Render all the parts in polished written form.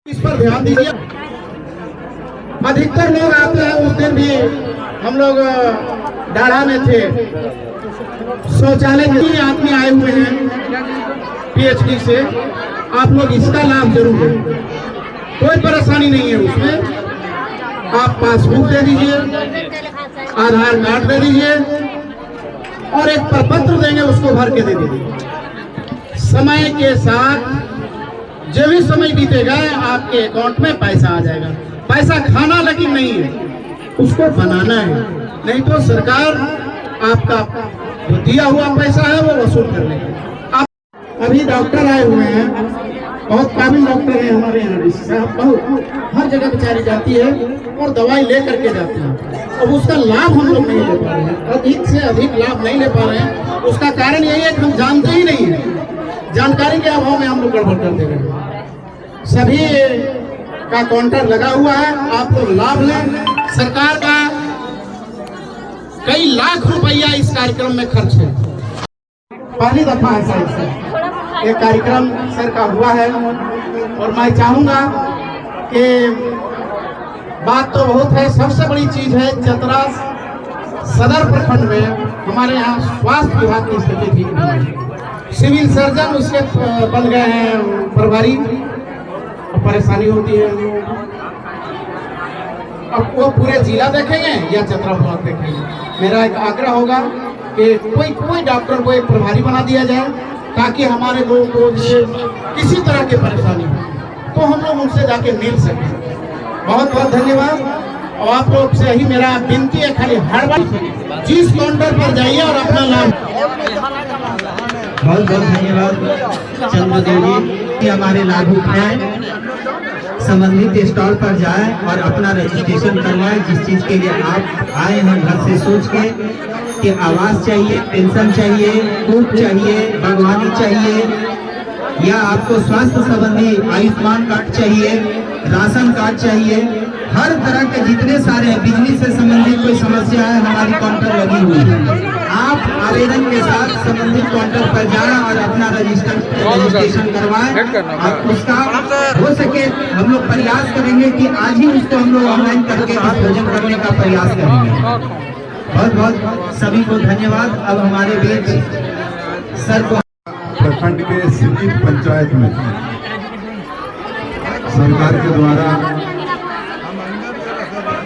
इस पर ध्यान दीजिए। अधिकतर लोग आते हैं, उस दिन भी हम लोग डाढ़ा में थे, शौचालय के आदमी आए हुए हैं पीएचडी से। आप लोग इसका लाभ जरूर लें, कोई परेशानी नहीं है उसमें। आप पासबुक दे दीजिए, आधार कार्ड दे दीजिए और एक प्रपत्र देंगे, उसको भर के दे दीजिए। समय के साथ जो भी समय बीतेगा आपके अकाउंट में पैसा आ जाएगा। पैसा खाना लेकिन नहीं है, उसको बनाना है, नहीं तो सरकार आपका जो दिया हुआ पैसा है वो वसूल कर लेगी। अभी डॉक्टर आए हुए हैं, बहुत काबिल डॉक्टर हैं हमारे यहाँ, बहुत हर जगह बेचारी जाती है और दवाई ले करके जाती है। अब उसका लाभ हम लोग नहीं ले पा रहे हैं, अधिक से अधिक लाभ नहीं ले पा रहे हैं। उसका कारण यही है कि हम जानते ही नहीं है, जानकारी के अभाव में हम लोग गड़बड़ करते रहे। सभी का काउंटर लगा हुआ है, आप लोग लाभ लें। सरकार का कई लाख रुपया इस कार्यक्रम में खर्च है। पहली दफा ऐसा एक कार्यक्रम सर का हुआ है और मैं चाहूंगा कि बात तो बहुत है, सबसे बड़ी चीज है चतरा सदर प्रखंड में हमारे यहाँ स्वास्थ्य विभाग की स्थिति ठीक नहीं है। सिविल सर्जन उसके बन गए हैं प्रभारी, परेशानी होती है। अब वो पूरे जिला देखेंगे या चतरा ब्लॉक देखेंगे। मेरा एक आग्रह होगा कि कोई डॉक्टर को एक प्रभारी बना दिया जाए, ताकि हमारे लोगों को किसी तरह की परेशानी हो तो हम लोग उनसे जाके मिल सकें। बहुत बहुत धन्यवाद। और आप लोग से यही मेरा विनती है, खाली हर बार जिस काउंटर पर जाइए और अपना लाभ। बहुत बहुत धन्यवाद चंद्रदेव जी। हमारे लाभुक हैं, संबंधित स्टॉल पर जाएं और अपना रजिस्ट्रेशन करवाएं। जिस चीज के लिए आप आए हैं घर से सोच के कि आवास चाहिए, पेंशन चाहिए, कूप चाहिए, बागवानी चाहिए, या आपको स्वास्थ्य संबंधी आयुष्मान कार्ड चाहिए, राशन कार्ड चाहिए, हर तरह के जितने सारे हैं, बिजली से संबंधित कोई समस्या है, हमारी काउंटर लगी हुई है। आप आवेदन के साथ संबंधित काउंटर पर जाएं और अपना रजिस्ट्रेशन करवाएं। और उसका हो सके हम लोग प्रयास करेंगे कि आज ही उसको हम लोग ऑनलाइन करके डिस्पोजन करने का प्रयास करेंगे। बहुत बहुत सभी को धन्यवाद। अब हमारे बीच सर को प्रखंड के सिटी पंचायत में सरकार के द्वारा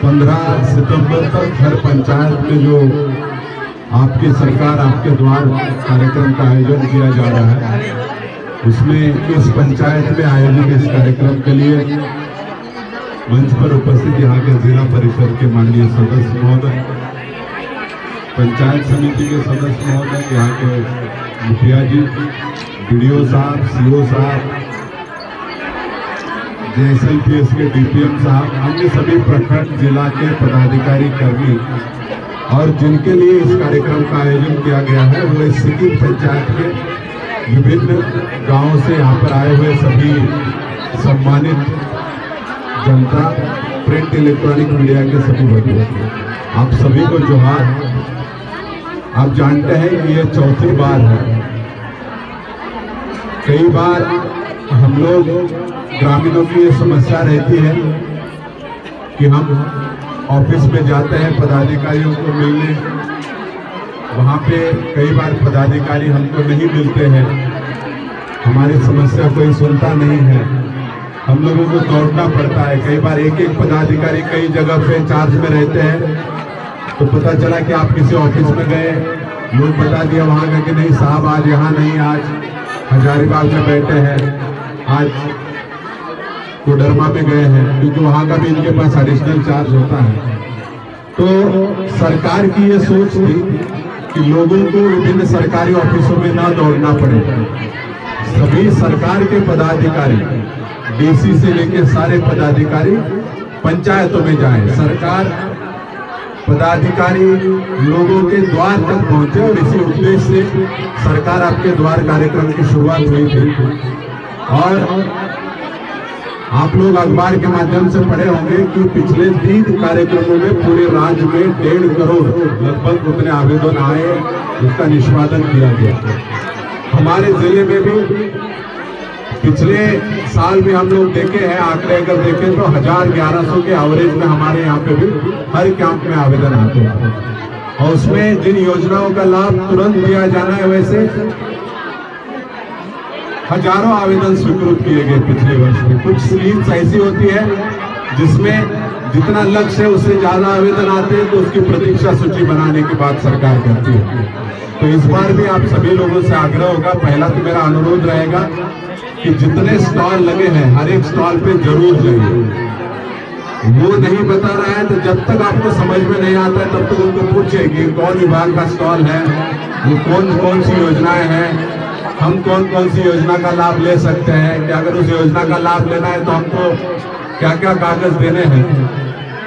15 सितंबर तक हर पंचायत में जो आपकी सरकार आपके द्वार कार्यक्रम का आयोजन किया जा रहा है, उसमें इस पंचायत में आयोजित इस कार्यक्रम के लिए मंच पर उपस्थित यहाँ के जिला परिषद के माननीय सदस्य महोदय, पंचायत समिति के सदस्य महोदय, यहाँ के मुखिया जी, बीडीओ साहब, सीओ साहब, JSLPS के DPM साहब, अन्य सभी प्रखंड जिला के पदाधिकारी कर्मी और जिनके लिए इस कार्यक्रम का आयोजन किया गया है, वो इस सिटी पंचायत के विभिन्न गांवों से यहाँ पर आए हुए सभी सम्मानित जनता, प्रिंट इलेक्ट्रॉनिक मीडिया के सभी बंधु, आप सभी को जोहार। आप जानते हैं कि ये चौथी बार है। कई बार हम लोग ग्रामीणों की ये समस्या रहती है कि हम ऑफिस में जाते हैं पदाधिकारियों को मिलने, वहाँ पे कई बार पदाधिकारी हमको नहीं मिलते हैं, हमारी समस्या कोई सुनता नहीं है, हम लोगों को दौड़ना पड़ता है। कई बार एक एक पदाधिकारी कई जगह पे चार्ज में रहते हैं, तो पता चला कि आप किसी ऑफिस में गए, लोग बता दिया वहाँ का कि नहीं साहब आज यहाँ नहीं, आज हजारीबाग में बैठे हैं, आज कोडरमा में गए हैं, क्योंकि वहाँ का भी इनके पास एडिशनल चार्ज होता है। तो सरकार की ये सोच थी कि लोगों को विभिन्न सरकारी ऑफिसों में ना दौड़ना पड़े, सभी सरकार के पदाधिकारी DC से लेकर सारे पदाधिकारी पंचायतों में जाएं, सरकार पदाधिकारी लोगों के द्वार तक पहुंचे। और इसी उद्देश्य से सरकार आपके द्वार कार्यक्रम की शुरुआत हुई थी। और आप लोग अखबार के माध्यम से पढ़े होंगे कि पिछले 3 कार्यक्रमों में पूरे राज्य में 1.5 करोड़ लगभग उतने आवेदन आए, उसका निष्पादन किया गया। हमारे जिले में भी पिछले साल भी हम लोग देखे हैं, आंकड़े अगर देखें तो 1000-1100 के एवरेज में हमारे यहाँ पे भी हर कैंप में आवेदन आते हैं। और उसमें जिन योजनाओं का लाभ तुरंत दिया जाना है, वैसे हजारों आवेदन स्वीकृत किए गए पिछले वर्ष में। कुछ स्कीम्स ऐसी होती है जिसमें जितना लक्ष्य है उससे ज्यादा आवेदन आते हैं, तो उसकी प्रतीक्षा सूची बनाने की बात सरकार करती है। तो इस बार भी आप सभी लोगों से आग्रह होगा, पहला तो मेरा अनुरोध रहेगा कि जितने स्टॉल लगे हैं हर एक स्टॉल पे जरूर जाइए। वो नहीं बता रहा है तो जब तक आपको समझ में नहीं आता है तब तक उनको पूछिए कि कौन विभाग का स्टॉल है, वो कौन कौन सी योजनाएं हैं, हम कौन कौन सी योजना का लाभ ले सकते हैं, कि अगर उस योजना का लाभ लेना है तो हमको क्या क्या कागज देने हैं,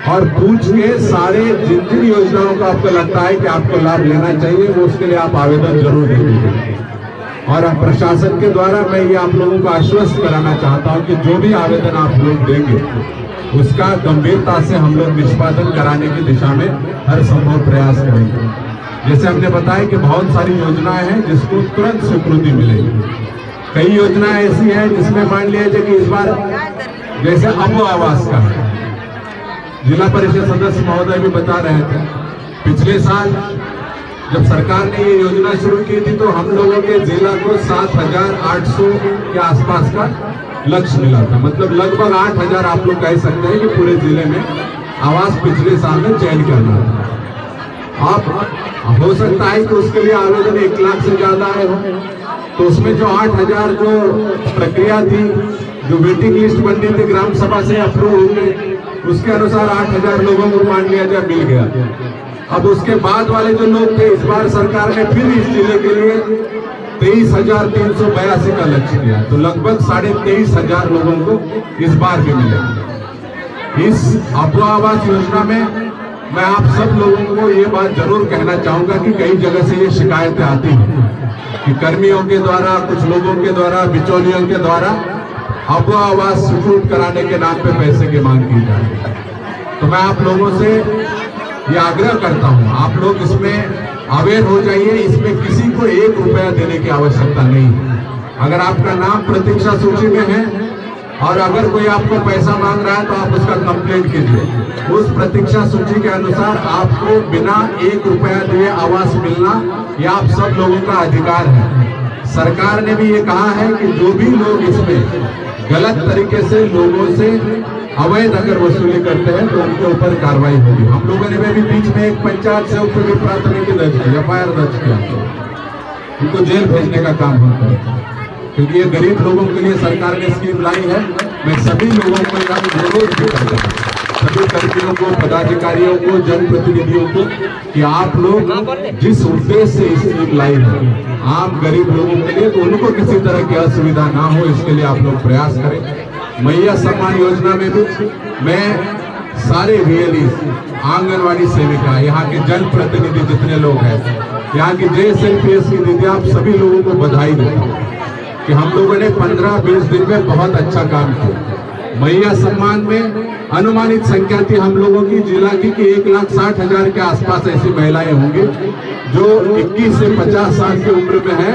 और पूछ के सारे जिन जिन योजनाओं का आपको लगता है कि आपको लाभ लेना चाहिए वो उसके लिए आप आवेदन जरूर दे दीजिए। और प्रशासन के द्वारा मैं ये आप लोगों को आश्वस्त कराना चाहता हूँ कि जो भी आवेदन आप लोग देंगे उसका गंभीरता से हम लोग निष्पादन कराने की दिशा में हर संभव प्रयास करेंगे। जैसे हमने बताया कि बहुत सारी योजनाएं हैं जिसको तुरंत स्वीकृति मिलेगी। कई योजनाएं ऐसी हैं जिसमें मान लिया जाए कि इस बार जैसे अबो आवास का है, जिला परिषद सदस्य महोदय भी बता रहे थे, पिछले साल जब सरकार ने ये योजना शुरू की थी तो हम लोगों के जिला को 7800 के आसपास का लक्ष्य मिला था। मतलब लगभग 8000 आप लोग कह सकते हैं कि पूरे जिले में आवास पिछले साल में चयन करना था। अब हो सकता है कि उसके लिए आवेदन 1 लाख से ज्यादा आए हो, तो उसमें जो 8000 जो प्रक्रिया थी, जो वेटिंग लिस्ट बननी थी ग्राम सभा से अप्रूव होंगे, उसके अनुसार 8000 लोगों को मान लिया जाए मिल गया। अब उसके बाद वाले जो लोग थे, इस बार सरकार ने फिर इस जिले के लिए 23,382 का लक्ष्य दिया, तो लगभग 23,500 लोगों को इस बार भी मिलेगा। इस अबो आवास योजना में मैं आप सब लोगों को ये बात जरूर कहना चाहूंगा कि कई जगह से ये शिकायतें आती हैं कि कर्मियों के द्वारा, कुछ लोगों के द्वारा, बिचौलियों के द्वारा अबो आवास स्वीकृत कराने के नाम पे पैसे की मांग की जा रही है। तो मैं आप लोगों से ये आग्रह करता हूँ, आप लोग इसमें अवेयर हो जाइए। इसमें किसी को 1 रुपया देने की आवश्यकता नहीं है। अगर आपका नाम प्रतीक्षा सूची में है और अगर कोई आपको पैसा मांग रहा है तो आप उसका कंप्लेंट कीजिए। उस प्रतीक्षा सूची के अनुसार आपको बिना 1 रुपया दिए आवास मिलना ये आप सब लोगों का अधिकार है। सरकार ने भी ये कहा है कि जो भी लोग इसमें गलत तरीके से लोगों से अवैध अगर वसूली करते हैं तो उनके ऊपर कार्रवाई होगी। हम लोगों ने भी बीच में एक पंचायत से ऊपर भी प्राथमिकी दर्ज की, FIR दर्ज किया, उनको जेल भेजने का काम होता है, क्योंकि ये गरीब लोगों के लिए सरकार ने स्कीम लाई है। मैं सभी लोगों को अनुरोध भी करता हूँ, सभी कर्मियों को, पदाधिकारियों को, जनप्रतिनिधियों को, कि आप लोग जिस उद्देश्य से इस स्कीम लाई है आम गरीब लोगों के लिए, तो उनको किसी तरह की असुविधा ना हो, इसके लिए आप लोग प्रयास करें। मैया सम्मान योजना में भी मैं सारे VLE, आंगनवाड़ी सेविका, यहाँ के जनप्रतिनिधि जितने लोग हैं, यहाँ की JSLPS की दीदी, आप सभी लोगों को बधाई देता हूँ कि हम लोगों ने 15-20 दिन में बहुत अच्छा काम किया। मैया सम्मान में अनुमानित संख्या थी हम लोगों की जिला की कि 1,60,000 के आसपास ऐसी महिलाएं होंगी जो 21 से 50 साल की उम्र में है,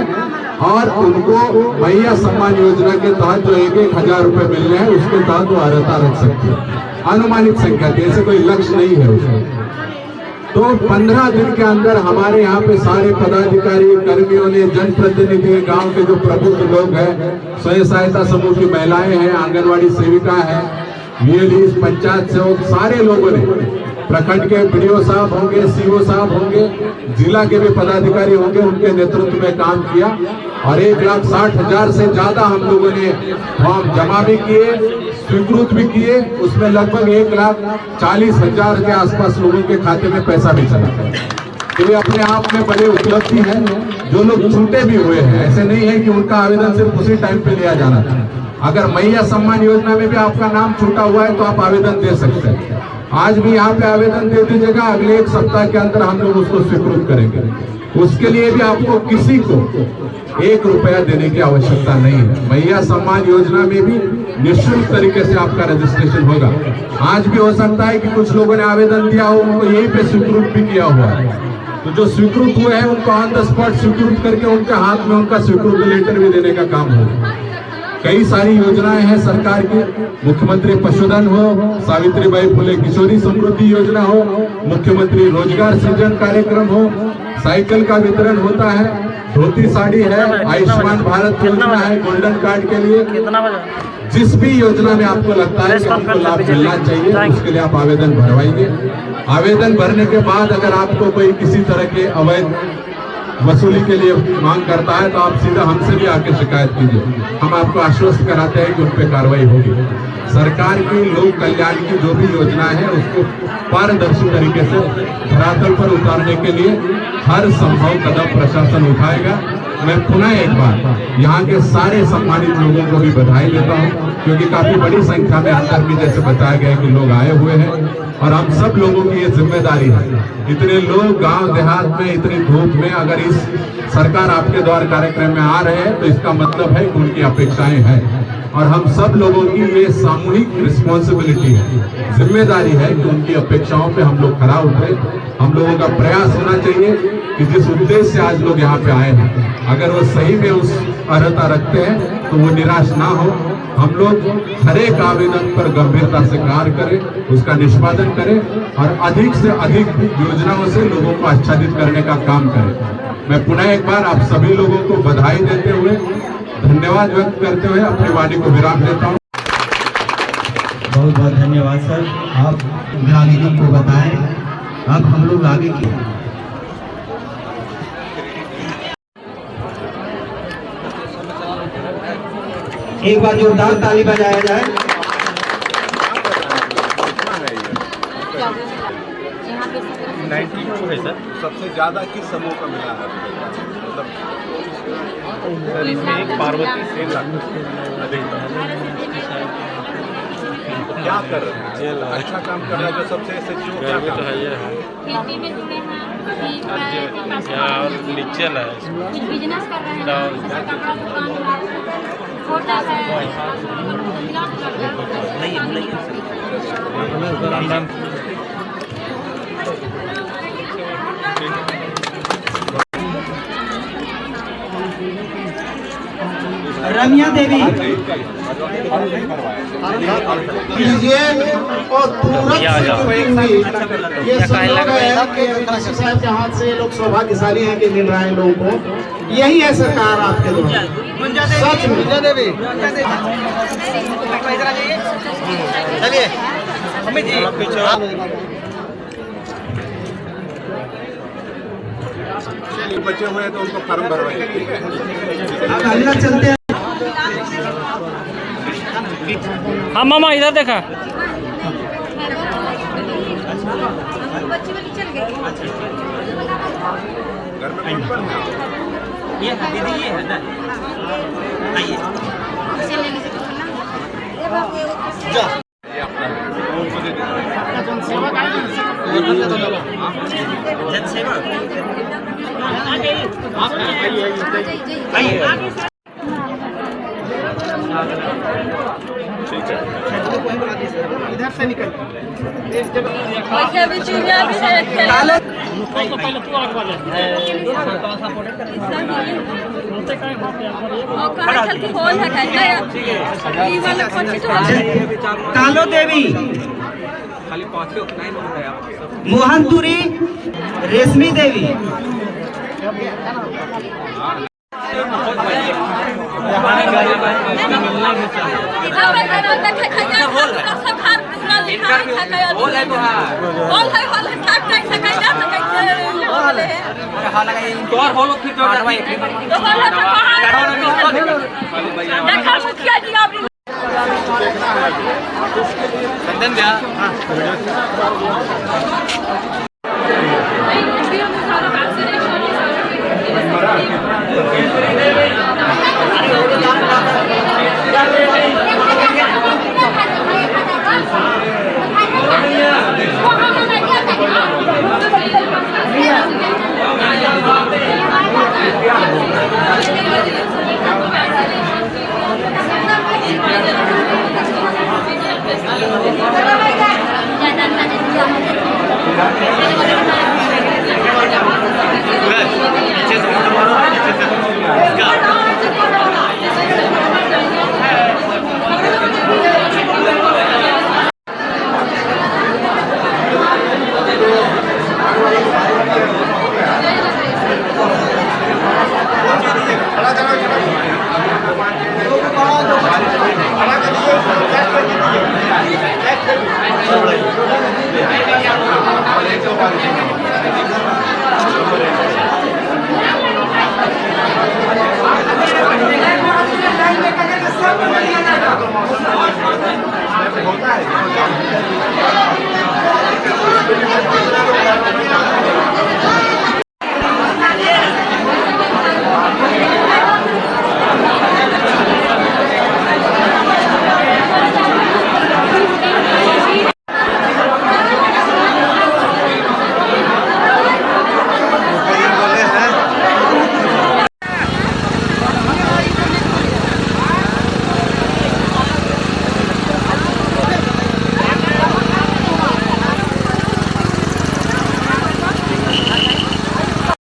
और उनको मैया सम्मान योजना के तहत जो 1,000 रुपए मिल रहे हैं उसके तहत वो अर्हता रख सकते हैं। अनुमानित संख्या थी, ऐसे कोई लक्ष्य नहीं है उसमें। तो 15 दिन के अंदर हमारे यहाँ पे सारे पदाधिकारी, कर्मियों ने, जनप्रतिनिधि, गांव के जो प्रबुद्ध लोग हैं, स्वयं सहायता समूह की महिलाएं हैं, आंगनवाड़ी सेविका है, VLE, पंचायत सेवक, सारे लोगों ने, प्रखंड के BDO साहब होंगे, CO साहब होंगे, जिला के भी पदाधिकारी होंगे, उनके नेतृत्व में काम किया और 1,60,000 से ज्यादा हम लोगों ने फॉर्म जमा भी किए, स्वीकृत भी किए। उसमें लगभग 1,40,000 के आसपास लोगों के खाते में पैसा भी चला। ये अपने आप में बड़ी उपलब्धि है। जो लोग छूटे भी हुए हैं, ऐसे नहीं है कि उनका आवेदन सिर्फ उसी टाइम पे लिया जाना था। अगर मैया सम्मान योजना में भी आपका नाम छूटा हुआ है तो आप आवेदन दे सकते हैं। आज भी यहाँ पे आवेदन दे दीजिएगा, अगले 1 सप्ताह के अंदर हम लोग उसको स्वीकृत करेंगे। उसके लिए भी आपको किसी को 1 रुपया देने की आवश्यकता नहीं है। मैया सम्मान योजना में भी निःशुल्क तरीके से आपका रजिस्ट्रेशन होगा। आज भी हो सकता है कि कुछ लोगों ने आवेदन दिया हो, उनको यहीं पे स्वीकृत भी किया हुआ है, तो जो स्वीकृत हुए हैं उनको ऑन द स्पॉट स्वीकृत करके उनके हाथ में उनका स्वीकृत लेटर भी देने का काम होगा। कई सारी योजनाएं हैं सरकार की, मुख्यमंत्री पशुधन हो, सावित्रीबाई फुले किशोरी समृद्धि योजना हो, मुख्यमंत्री रोजगार सृजन कार्यक्रम हो, साइकिल का वितरण होता है, धोती साड़ी है, आयुष्मान भारत योजना है गोल्डन कार्ड के लिए। जिस भी योजना में आपको लगता है कि आपको लाभ मिलना चाहिए, उसके लिए आप आवेदन भरवाइए। आवेदन भरने के बाद अगर आपको कोई किसी तरह के अवैध वसूली के लिए मांग करता है तो आप सीधा हमसे भी आके शिकायत कीजिए। हम आपको आश्वस्त कराते हैं कि उन पर कार्रवाई होगी। सरकार की लोक कल्याण की जो भी योजना है उसको पारदर्शी तरीके से धरातल पर उतारने के लिए हर संभव कदम प्रशासन उठाएगा। मैं पुनः एक बार यहाँ के सारे सम्मानित लोगों को भी बधाई देता हूँ, क्योंकि काफी बड़ी संख्या में अंदर भी जैसे बताया गया कि लोग आए हुए हैं और हम सब लोगों की ये जिम्मेदारी है। इतने लोग गांव देहात में इतनी धूप में अगर इस सरकार आपके द्वार कार्यक्रम में आ रहे हैं तो इसका मतलब है कि उनकी अपेक्षाएं हैं और हम सब लोगों की ये सामूहिक रिस्पॉन्सिबिलिटी है, जिम्मेदारी है कि उनकी अपेक्षाओं पे हम लोग खरा उतरे। हम लोगों का प्रयास होना चाहिए कि जिस उद्देश्य से आज लोग यहाँ पे आए हैं अगर वो सही में उस अर्हता रखते हैं तो वो निराश ना हो। हम लोग हर एक आवेदन पर गंभीरता से कार्य करें, उसका निष्पादन करें और अधिक से अधिक योजनाओं से लोगों को आच्छादित करने का काम करें। मैं पुनः एक बार आप सभी लोगों को बधाई देते हुए, धन्यवाद व्यक्त करते हुए अपनी वाणी को विराम देता हूँ। बहुत बहुत धन्यवाद सर, आप ग्रामीणों को बताएं। अब हम लोग आगे की एक बार जोरदार ताली बजाया जाए। है सर। सबसे ज्यादा किस समूह का मिला है? सर इसमें एक पार्वती सेन क्या कर रहे हैं? अच्छा काम कर रहा है जो सबसे सचिव क्या तो है ये है खेती में जुड़े हैं और लीचल है, कुछ बिजनेस कर रहे हैं, जैसे कपड़ा दुकान है, होटल है, रम्या देवी कीजिए और तुरंत ये संयोग है कि ऋषि साहब के हाथ से लोग सौभाग्यशाली हैं कि मिल रहा है लोगों को। यही है सरकार आपके द्वारा, सच में। चलिए बचे हुए हैं तो उनको फॉर्म भरवाइए। अगला चलते हैं। हाँ मामा इधर देखा। घर में कौन है? ये दीदी ये है ना, आइए जनसेवा इधर से निकल कालो देवी, मोहनपुरी रेशमी देवी, होता है